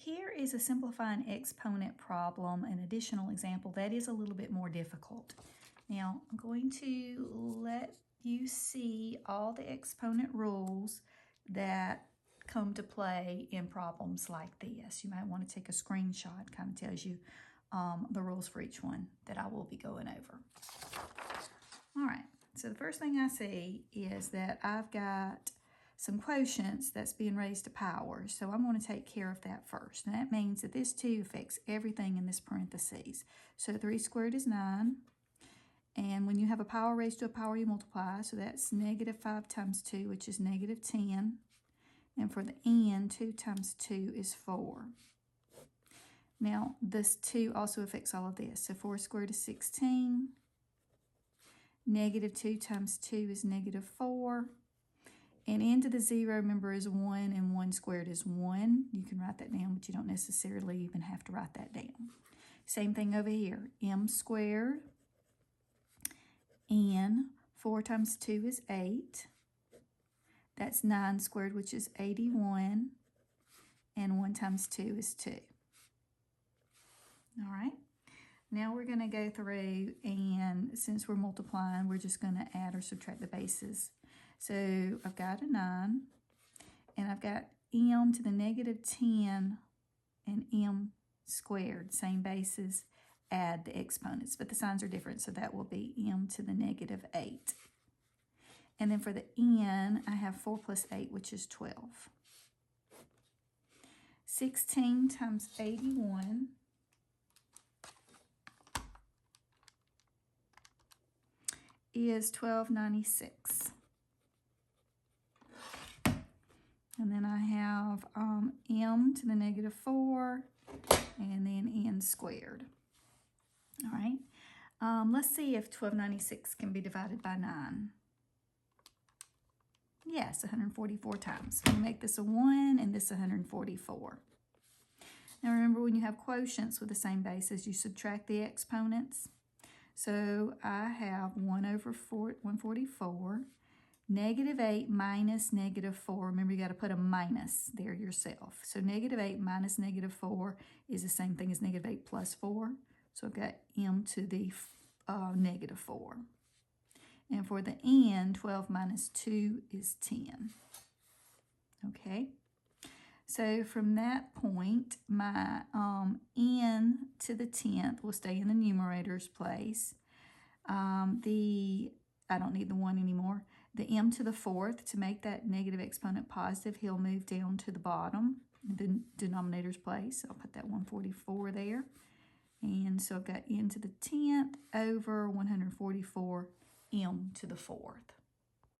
Here is a simplifying exponent problem, an additional example that is a little bit more difficult. Now, I'm going to let you see all the exponent rules that come to play in problems like this. You might want to take a screenshot, kind of tells you the rules for each one that I will be going over. All right, so the first thing I see is that I've got some quotients that's being raised to power. So I'm going to take care of that first. And that means that this 2 affects everything in this parentheses. So 3 squared is 9. And when you have a power raised to a power, you multiply. So that's negative 5 times 2, which is negative 10. And for the n, 2 times 2 is 4. Now, this 2 also affects all of this. So 4 squared is 16. Negative 2 times 2 is negative 4. And n to the 0, remember, is 1, and 1 squared is 1. You can write that down, but you don't necessarily even have to write that down. Same thing over here. M squared. N, 4 times 2 is 8. That's 9 squared, which is 81. And 1 times 2 is 2. All right. Now we're going to go through, and since we're multiplying, we're just going to add or subtract the bases. So I've got a 9, and I've got m to the negative 10 and m squared, same bases, add the exponents, but the signs are different, so that will be m to the negative 8. And then for the n, I have 4 plus 8, which is 12. 16 times 81 is 1296. And then I have m to the negative 4, and then n squared. All right. Let's see if 1296 can be divided by 9. Yes, 144 times. We make this a 1 and this 144. Now remember, when you have quotients with the same bases, you subtract the exponents. So I have 1 over 144. Negative 8 minus negative 4. Remember, you got to put a minus there yourself. So negative 8 minus negative 4 is the same thing as negative 8 plus 4. So I've got m to the negative 4. And for the n, 12 minus 2 is 10. Okay. So from that point, my n to the 10th will stay in the numerator's place. I don't need the 1 anymore. The m to the 4th, to make that negative exponent positive, he'll move down to the bottom, the denominator's place. I'll put that 144 there. And so I've got n to the 10th over 144 m to the 4th.